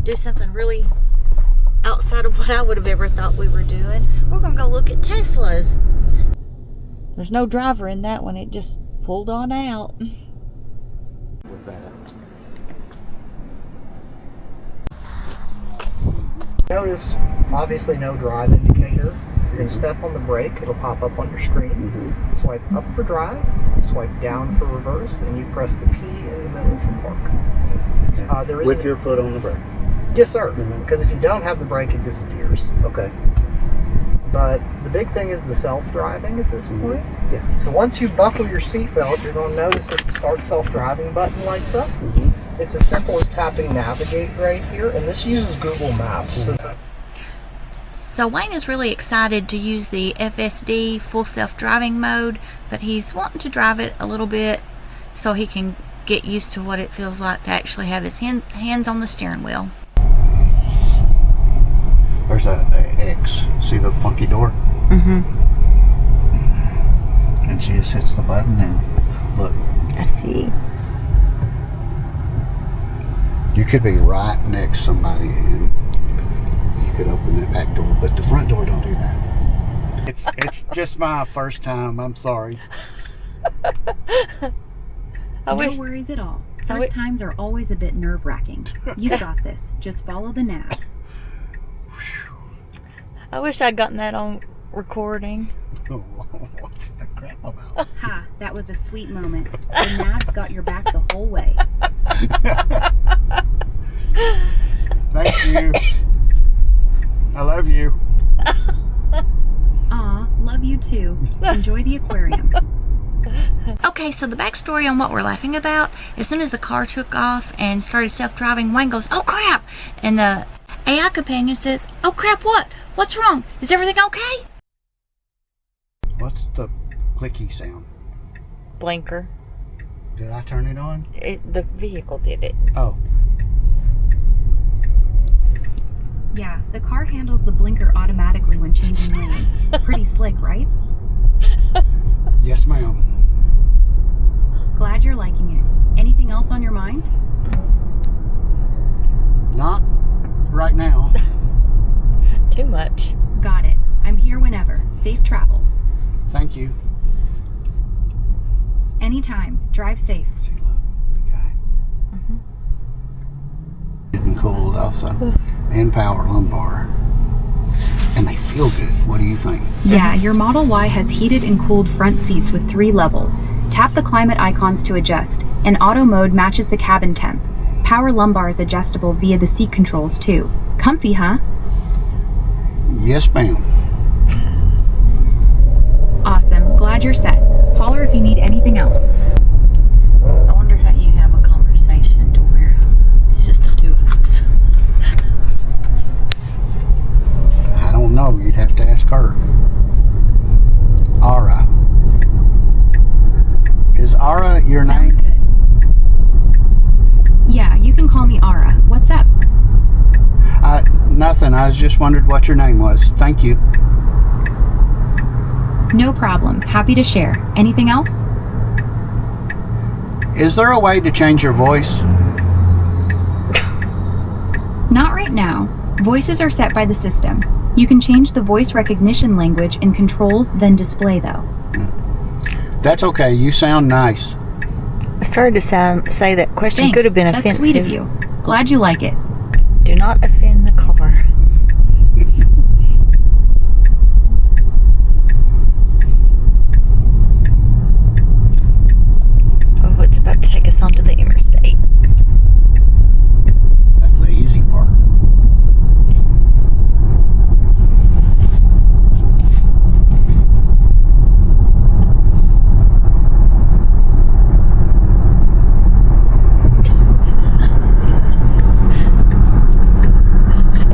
do something really outside of what I would have ever thought we were doing. We're gonna go look at Teslas. There's no driver in that one. It just pulled on out. With that. Notice, obviously no drive indicator. You're going to step on the brake, it'll pop up on your screen. Swipe up for drive, swipe down for reverse, and you press the P in the middle for park. With your foot on the brake? Yes, sir. Because if you don't have the brake, it disappears. Okay. But the big thing is the self-driving at this point. Yeah. So once you buckle your seatbelt, you're going to notice that the start self-driving button lights up. It's as simple as tapping navigate right here, and this uses Google Maps. So Wayne is really excited to use the FSD full self-driving mode, but he's wanting to drive it a little bit so he can get used to what it feels like to actually have his hands on the steering wheel. There's a X. See the funky door? And she just hits the button and look. I see. You could be right next to somebody and you could open that back door, but the front door don't do that. It's just my first time. I'm sorry. No worries at all. First times are always a bit nerve-wracking. You've got this. Just follow the nav. I wish I'd gotten that on recording. What's the crap about? Ha, that was a sweet moment. The nav's got your back the whole way. Thank you. I love you. Aw, love you too. Enjoy the aquarium. Okay, so the backstory on what we're laughing about, as soon as the car took off and started self-driving, Wayne goes, "Oh crap!" And the AI companion says, "Oh crap, what? What's wrong? Is everything okay?" What's the clicky sound? Blinker. Did I turn it on? The vehicle did it. Oh. Yeah, the car handles the blinker automatically when changing lanes. Pretty slick, right? Yes, ma'am. Glad you're liking it. Anything else on your mind? Not right now. Too much. Got it. I'm here whenever. Safe travels. Thank you. Anytime. Drive safe. See, look, the guy. Getting cooled also. And power lumbar. And they feel good. What do you think? Yeah, your Model Y has heated and cooled front seats with 3 levels. Tap the climate icons to adjust, and auto mode matches the cabin temp. Power lumbar is adjustable via the seat controls too. Comfy, huh? Yes, ma'am. Awesome. Glad you're set. Holler if you need anything else. I wonder how you have a conversation to where it's just the two of us. I don't know. You'd have to ask her. Ara. Is Ara your Sounds name? good. Yeah, you can call me Ara. What's up? Nothing. I just wondered what your name was. Thank you. No problem. Happy to share. Anything else? Is there a way to change your voice? Not right now. Voices are set by the system. You can change the voice recognition language in controls, then display though. That's okay. You sound nice. I started to say that question Thanks. could have been That's offensive. sweet of you. Glad you like it. Do not offend the car. Oh, it's about to take us onto the interstate. That's the easy part.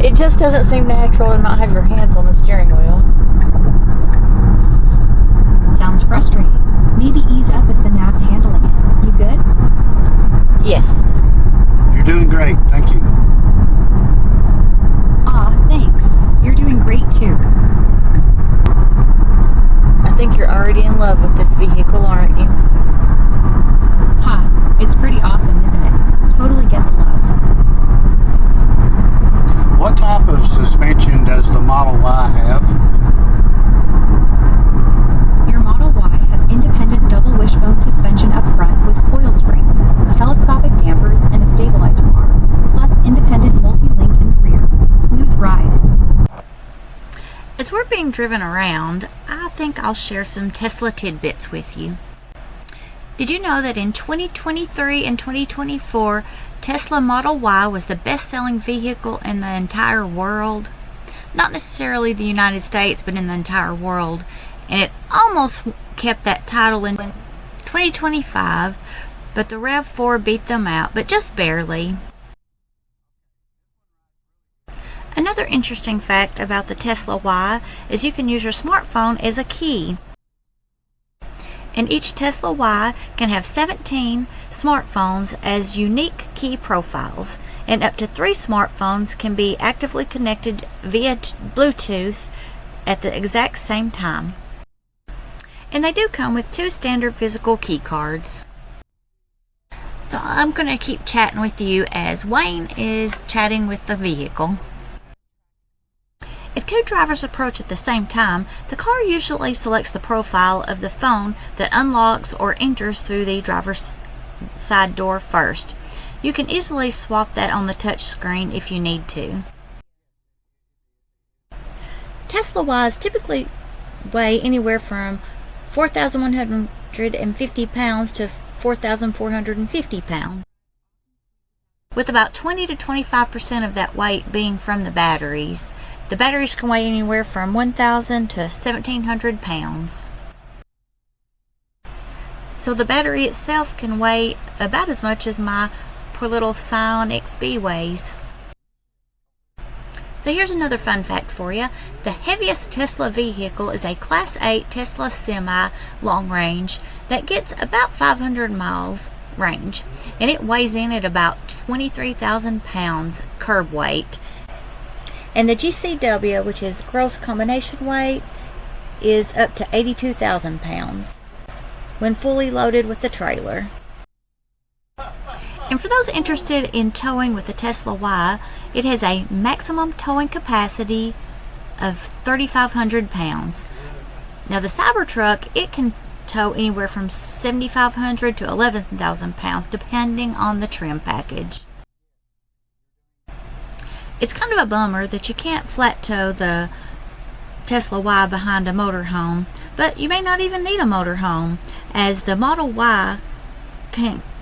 It just doesn't seem natural to not have your hands on the steering wheel. Sounds frustrating. Maybe ease up if the nav's handling it. You good? Yes. You're doing great. Thank you. Aw, thanks. You're doing great too. I think you're already in love with this vehicle, aren't you? Ha, it's pretty awesome, isn't it? Totally get the love. Model Y have. Your Model Y has independent double wishbone suspension up front with coil springs, telescopic dampers, and a stabilizer bar, plus independent multi-link in the rear. Smooth ride. As we're being driven around, I think I'll share some Tesla tidbits with you. Did you know that in 2023 and 2024, Tesla Model Y was the best-selling vehicle in the entire world? Not necessarily the United States, but in the entire world. And it almost kept that title in 2025, but the RAV4 beat them out, but just barely. Another interesting fact about the Tesla Y is you can use your smartphone as a key. And each Tesla Y can have 17 smartphones as unique key profiles, and up to 3 smartphones can be actively connected via Bluetooth at the exact same time. And they do come with 2 standard physical key cards. So I'm going to keep chatting with you as Wayne is chatting with the vehicle. If 2 drivers approach at the same time, the car usually selects the profile of the phone that unlocks or enters through the driver's side door first. You can easily swap that on the touch screen if you need to. Tesla Ys typically weigh anywhere from 4,150 pounds to 4,450 pounds, with about 20 to 25% of that weight being from the batteries. The batteries can weigh anywhere from 1,000 to 1,700 pounds. So the battery itself can weigh about as much as my poor little Scion XB weighs. So here's another fun fact for you. The heaviest Tesla vehicle is a Class 8 Tesla Semi long range that gets about 500 miles range. And it weighs in at about 23,000 pounds curb weight. And the GCW, which is gross combination weight, is up to 82,000 pounds when fully loaded with the trailer. And for those interested in towing with the Tesla Y, it has a maximum towing capacity of 3,500 pounds. Now the Cybertruck, it can tow anywhere from 7,500 to 11,000 pounds depending on the trim package. It's kind of a bummer that you can't flat tow the Tesla Y behind a motorhome, but you may not even need a motorhome, as the Model Y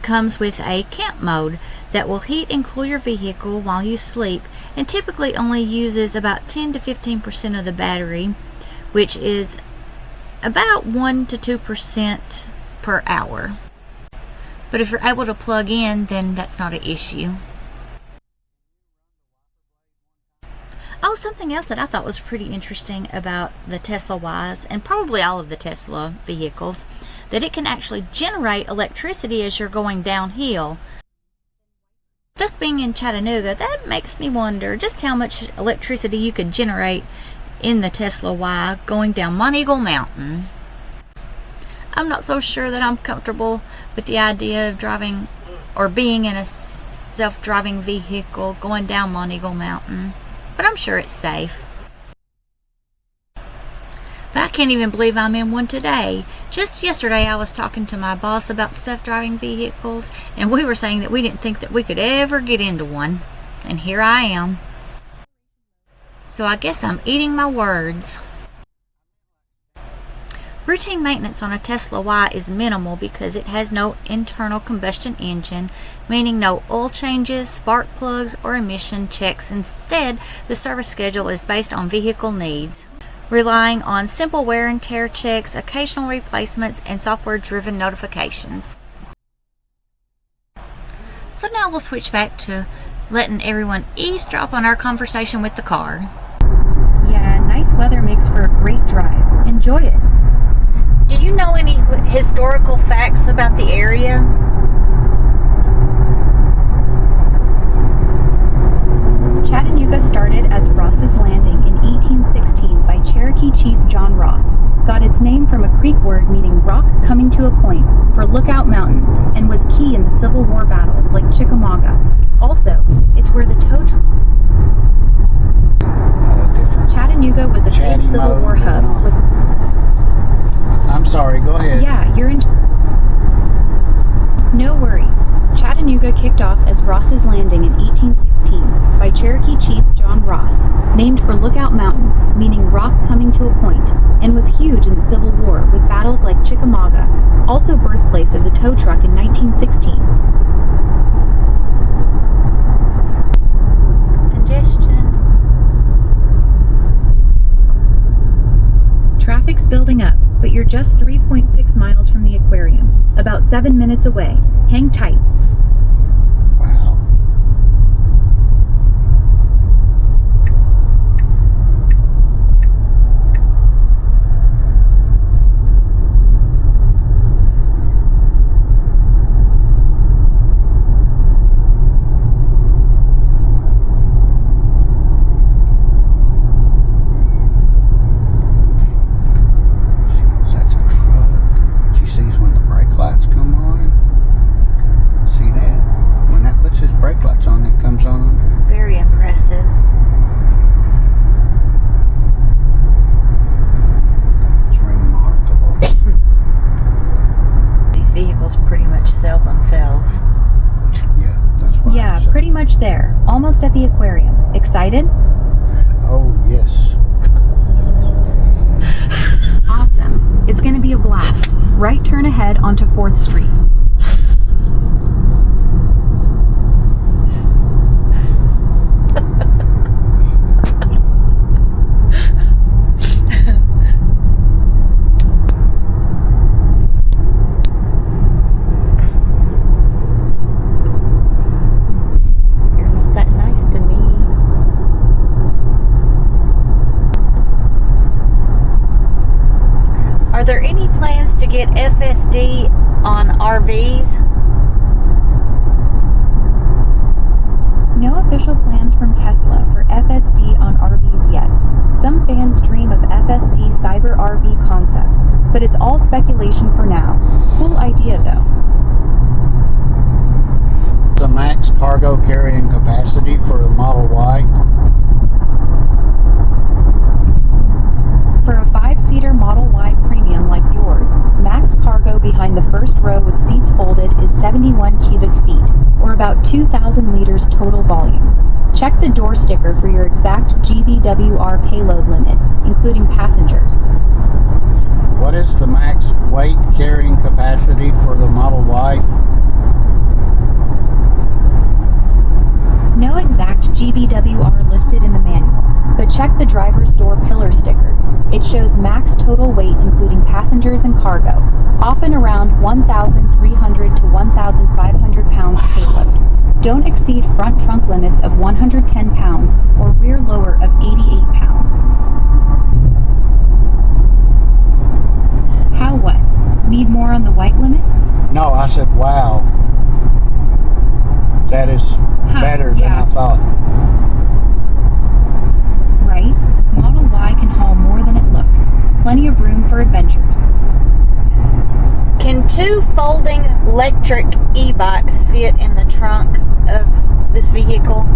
comes with a camp mode that will heat and cool your vehicle while you sleep, and typically only uses about 10 to 15% of the battery, which is about 1 to 2% per hour. But if you're able to plug in, then that's not an issue. Oh, something else that I thought was pretty interesting about the Tesla Ys, and probably all of the Tesla vehicles, that it can actually generate electricity as you're going downhill. Just being in Chattanooga, that makes me wonder just how much electricity you could generate in the Tesla Y going down Monteagle Mountain. I'm not so sure that I'm comfortable with the idea of driving or being in a self-driving vehicle going down Monteagle Mountain, but I'm sure it's safe. But I can't even believe I'm in one today. Just yesterday I was talking to my boss about self-driving vehicles, and we were saying that we didn't think that we could ever get into one. And here I am. So I guess I'm eating my words. Routine maintenance on a Tesla Y is minimal because it has no internal combustion engine, meaning no oil changes, spark plugs, or emission checks. Instead, the service schedule is based on vehicle needs, relying on simple wear and tear checks, occasional replacements, and software-driven notifications. So now we'll switch back to letting everyone eavesdrop on our conversation with the car. Yeah, nice weather makes for a great drive. Enjoy it. Do you know any historical facts about the area? Chattanooga started as Ross's Landing in 1816 by Cherokee Chief John Ross, got its name from a Creek word meaning rock coming to a point for Lookout Mountain, and was key in the Civil War battles like Chickamauga. Also, it's where the tow truck Different. Chattanooga Civil War hub with... I'm sorry, go ahead. Yeah, you're in... No worries. Chattanooga kicked off as Ross's Landing in 1816 by Cherokee Chief John Ross, named for Lookout Mountain, meaning rock coming to a point, and was huge in the Civil War with battles like Chickamauga, also birthplace of the tow truck in 1916. Congestion. Traffic's building up, but you're just 3.6 miles from the aquarium, about 7 minutes away. Hang tight. Wow. She knows that's a truck. She sees when the brake lights come on. See that? When that puts his brake lights on, it comes on. Very impressive. It's remarkable. These vehicles pretty much sell themselves. Yeah, that's why. Yeah, pretty much there. Almost at the aquarium. Excited? Oh, yes. Awesome. It's gonna be a blast. Right turn ahead onto 4th Street. You're not that nice to me. Are there any plans to get FSD on RVs? No official plans from Tesla for FSD on RVs yet. Some fans dream of FSD cyber RV concepts, but it's all speculation for now. Cool idea though. The max cargo carrying capacity for a Model Y. For a 5-seater Model Y premium like yours, max cargo behind the first row with seats folded is 71 cubic feet, or about 2,000 liters total volume. Check the door sticker for your exact GVWR payload limit, including passengers. What is the max weight carrying capacity for the Model Y? No exact GVWR listed in the manual, but check the driver's door pillar sticker. It shows max total weight including passengers and cargo, often around 1,300 to 1,500 pounds payload. Don't exceed front trunk limits of 110 pounds or rear lower of 88 pounds. How what? Need more on the weight limits? No, I said, wow. That is better than yeah. I thought. Right? Model Y can haul more than it looks. Plenty of room for adventures. Can 2 folding electric e-bikes fit in the trunk of this vehicle?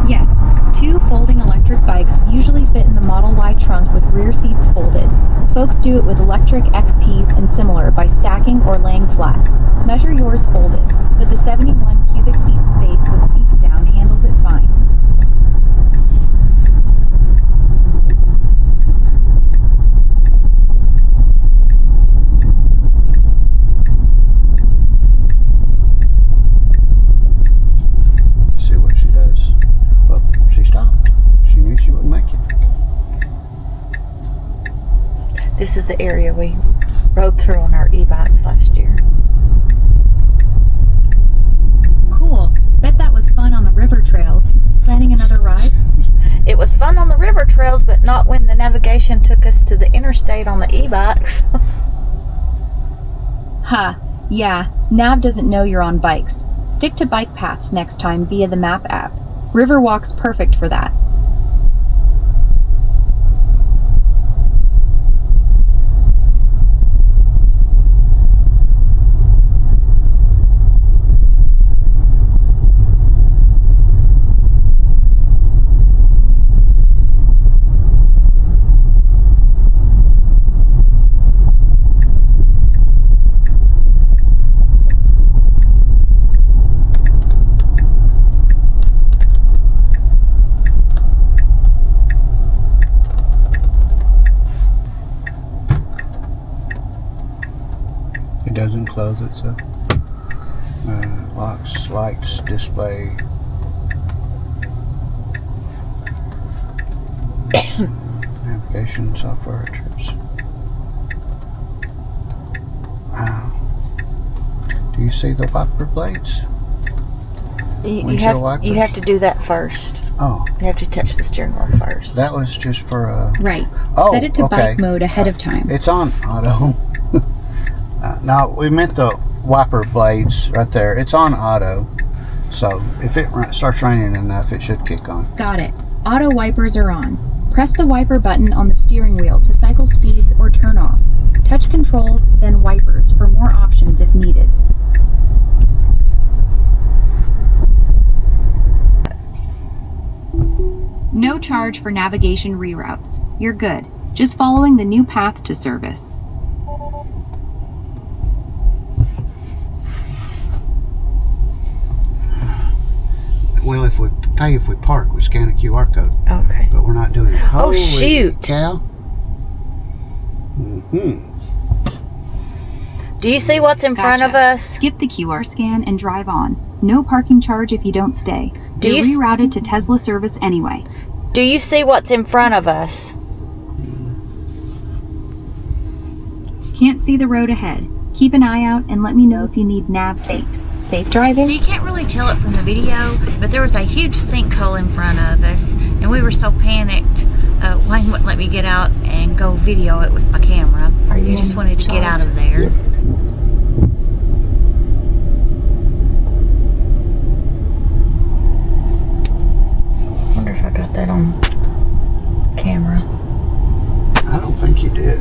Yes, 2 folding electric bikes usually fit in the Model Y trunk with rear seats folded. Folks do it with electric XPs and similar by stacking or laying flat. Measure yours folded, but the 71 cubic feet space with seats down handles it fine. See what she does. Oh, she stopped. She knew she wouldn't make it. This is the area we rode through on our e-bikes last year. Cool. Bet that was fun on the river trails. Planning another ride? It was fun on the river trails, but not when the navigation took us to the interstate on the e-bikes. Huh. Yeah, Nav doesn't know you're on bikes. Stick to bike paths next time via the map app. Riverwalk's perfect for that. close it, so. Locks, lights, display. Navigation, software, trips. Do you see the wiper blades? You have to do that first. Oh. You have to touch the steering wheel first. That was just for Right. Oh, Set it to okay. bike mode ahead of time. It's on auto. No, we meant the wiper blades right there. It's on auto. So if it starts raining enough, it should kick on. Got it. Auto wipers are on. Press the wiper button on the steering wheel to cycle speeds or turn off. Touch controls, then wipers for more options if needed. No charge for navigation reroutes. You're good. Just following the new path to service. Well, if we pay if we park, we scan a QR code. Okay. But we're not doing it. Holy shoot. cow. Do you see what's in front of us? Skip the QR scan and drive on. No parking charge if you don't stay. Do You're you rerouted to Tesla service anyway. Do you see what's in front of us? Can't see the road ahead. Keep an eye out and let me know if you need nav sakes. Safe driving. So you can't really tell it from the video, but there was a huge sinkhole in front of us, and we were so panicked. Wayne wouldn't let me get out and go video it with my camera. He just wanted to get out of there. Yep. Wonder if I got that on camera. I don't think you did.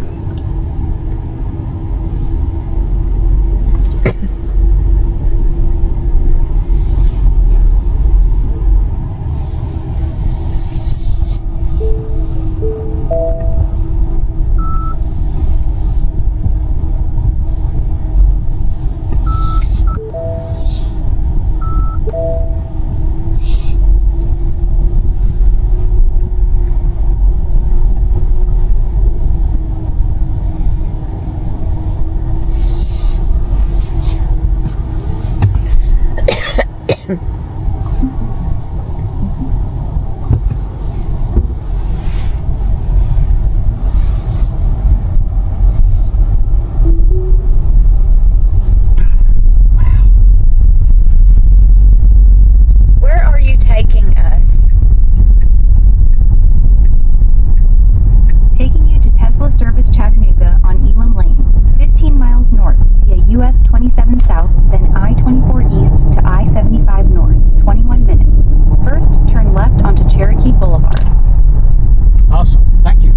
Where are you taking us? Taking you to Tesla service Chattanooga on Elam Lane, 15 miles north via US 27 South, then I-24 East to I-75 North, 21 minutes. First, turn left onto Cherokee Boulevard. Awesome. Thank you.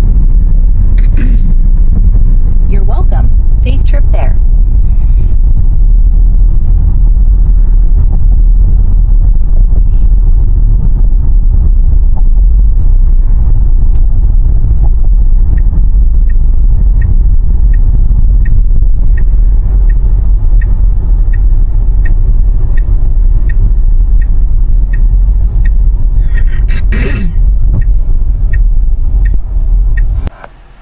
You're welcome. Safe trip there.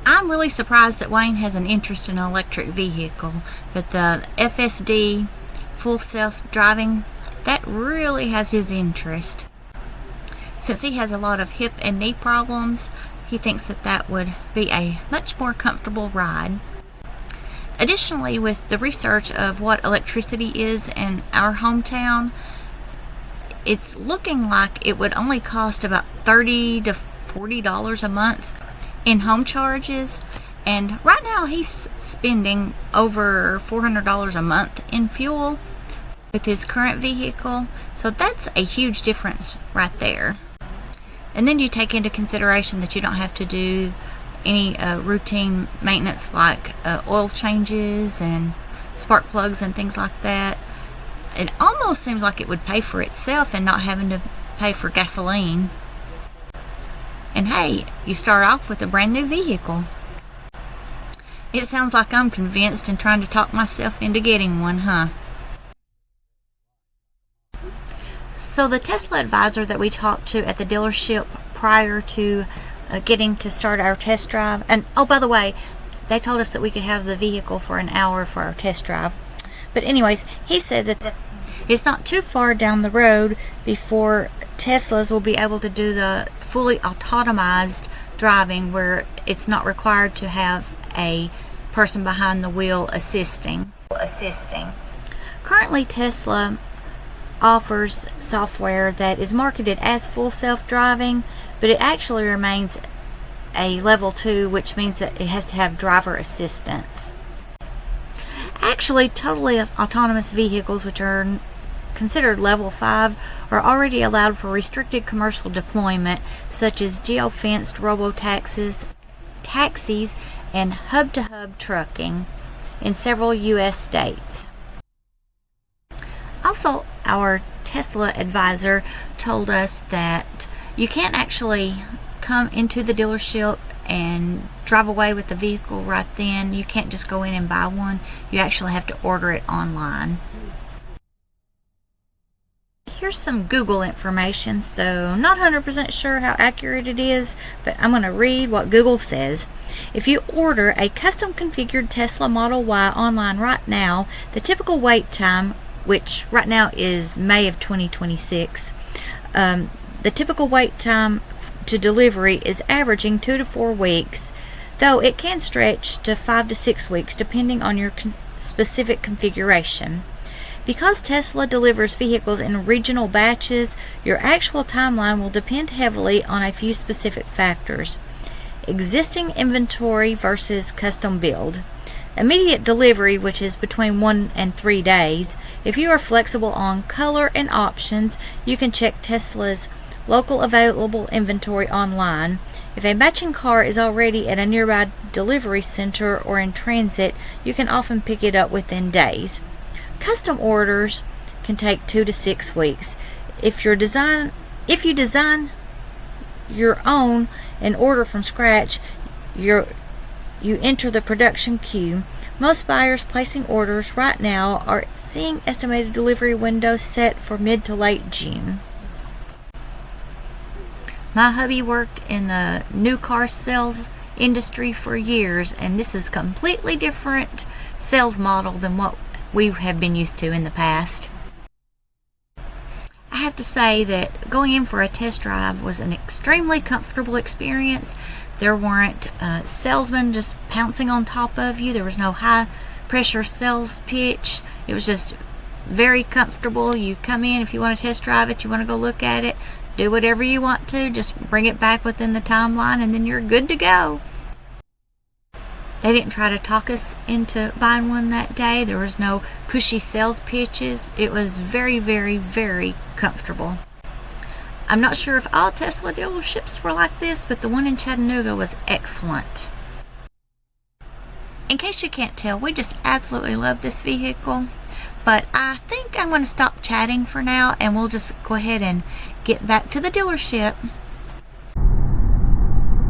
I'm really surprised that Wayne has an interest in an electric vehicle, but the FSD, full self-driving, that really has his interest. Since he has a lot of hip and knee problems, he thinks that that would be a much more comfortable ride. Additionally, with the research of what electricity is in our hometown, it's looking like it would only cost about $30 to $40 a month in home charges, and right now he's spending over $400 a month in fuel with his current vehicle, so that's a huge difference right there. And then you take into consideration that you don't have to do any routine maintenance like oil changes and spark plugs and things like that. It almost seems like it would pay for itself and not having to pay for gasoline. And hey, you start off with a brand new vehicle. It sounds like I'm convinced and trying to talk myself into getting one, huh? So the Tesla advisor that we talked to at the dealership prior to getting to start our test drive, and oh, by the way, they told us that we could have the vehicle for an hour for our test drive. But anyways, he said that it's not too far down the road before Teslas will be able to do the fully autonomized driving where it's not required to have a person behind the wheel assisting. Currently, Tesla offers software that is marketed as full self-driving, but it actually remains a level 2, which means that it has to have driver assistance. Actually, totally autonomous vehicles, which are considered level 5, are already allowed for restricted commercial deployment, such as geofenced taxis, and hub-to-hub trucking in several U.S. states. Also, our Tesla advisor told us that you can't actually come into the dealership and drive away with the vehicle right then. You can't just go in and buy one. You actually have to order it online. Here's some Google information, so not 100% sure how accurate it is, but I'm going to read what Google says. If you order a custom configured Tesla Model Y online right now, the typical wait time, which right now is May of 2026, the typical wait time to delivery is averaging 2 to 4 weeks, though it can stretch to 5 to 6 weeks depending on your specific configuration. Because Tesla delivers vehicles in regional batches, your actual timeline will depend heavily on a few specific factors. Existing inventory versus custom build. Immediate delivery, which is between 1 and 3 days. If you are flexible on color and options, you can check Tesla's local available inventory online. If a matching car is already at a nearby delivery center or in transit, you can often pick it up within days. Custom orders can take 2 to 6 weeks. If you design your own and order from scratch, you enter the production queue. Most buyers placing orders right now are seeing estimated delivery windows set for mid to late June. My hubby worked in the new car sales industry for years, and this is a completely different sales model than what we have been used to in the past. I have to say that going in for a test drive was an extremely comfortable experience. There weren't salesmen just pouncing on top of you. There was no high pressure sales pitch. It was just very comfortable. You come in, if you want to test drive it, you want to go look at it, do whatever you want to, just bring it back within the timeline and then you're good to go. They didn't try to talk us into buying one that day. There was no pushy sales pitches. It was very, very, very comfortable. I'm not sure if all Tesla dealerships were like this, but the one in Chattanooga was excellent. In case you can't tell, we just absolutely love this vehicle. But I think I'm going to stop chatting for now, and we'll just go ahead and get back to the dealership.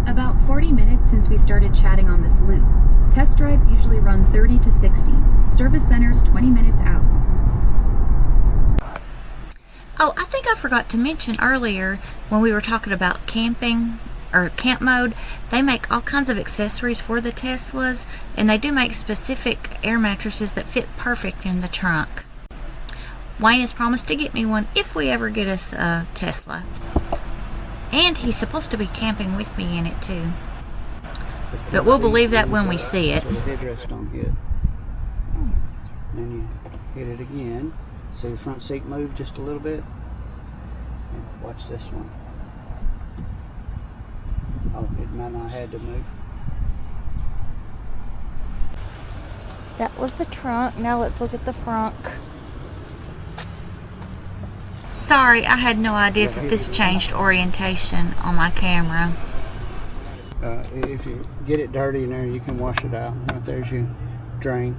About 40 minutes since we started chatting on this loop. Test drives usually run 30 to 60. Service centers 20 minutes out. Oh, I think I forgot to mention earlier when we were talking about camping or camp mode, they make all kinds of accessories for the Teslas, and they do make specific air mattresses that fit perfect in the trunk. Wayne has promised to get me one if we ever get us a Tesla. And he's supposed to be camping with me in it too. But we'll believe that when we see it. The headrest don't hit. Then you hit it again. See the front seat move just a little bit? Watch this one. Oh, it might not have had to move. That was the trunk. Now let's look at the front. Sorry, I had no idea that this changed orientation on my camera. If you get it dirty in there, you can wash it out. Right there's your drain.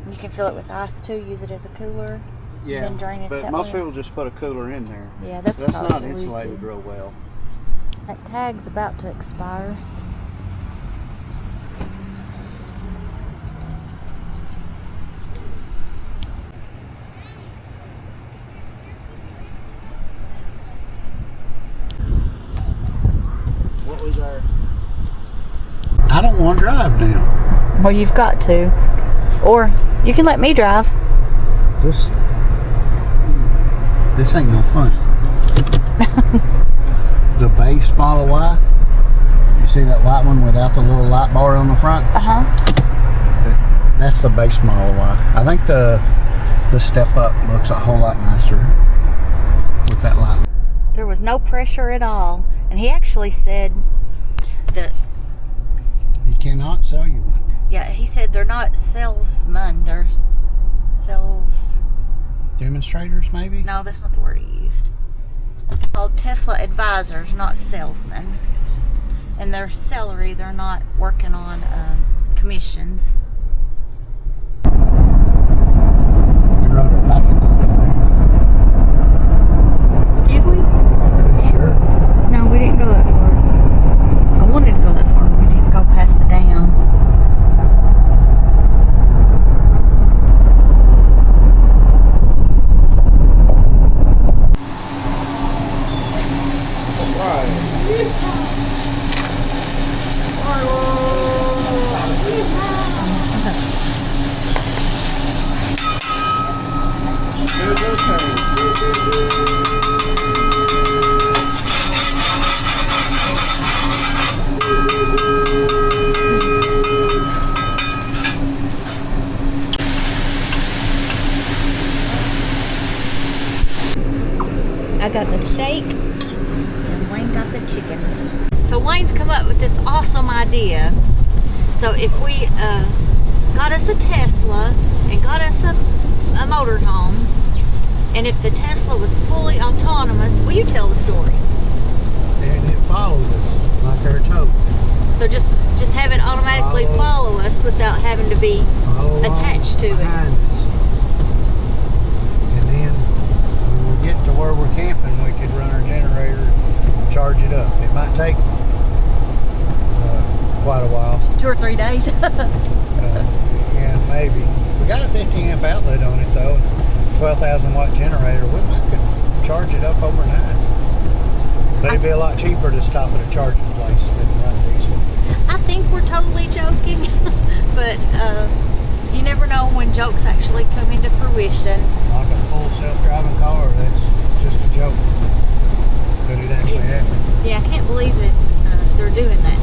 You can fill it with ice too, use it as a cooler, Yeah, then drain it but that most way. people just put a cooler in there. Yeah, that's not probably insulated real well. That tag's about to expire. What was our... I don't want to drive now. Well, you've got to. Or you can let me drive. This ain't no fun. The base Model Y. You see that white one without the little light bar on the front? That's the base Model Y. I think the step up looks a whole lot nicer with that light. There was no pressure at all, and he actually said that He cannot sell you one. yeah, he said they're not salesmen, they're sales. Demonstrators, maybe? No, that's not the word he used. Called Tesla advisors, not salesmen. And their salary, they're not working on commissions. We rode our bicycles down Did we? there. Pretty sure. No, we didn't go that far. I wanted to go that far, but we didn't go past the dam. I got the steak and Wayne got the chicken. So Wayne's come up with this awesome idea. So if we got us a Tesla and got us a motorhome, and if the Tesla was fully autonomous, will you tell the story? And it followed us like our toe. So just have it automatically follow us without having to be attached to it. Behind us. And then when we get to where we're camping, we could run our generator and charge it up. It might take quite a while. 2 or 3 days. Yeah, maybe. We got a 50 amp outlet on it though. 12,000 watt generator. We might could charge it up overnight. But it'd be a lot cheaper to stop at a charging place than run diesel. I think we're totally joking, but you never know when jokes actually come into fruition. Like a full self-driving car, that's just a joke. But it actually happened. Yeah, I can't believe that they're doing that.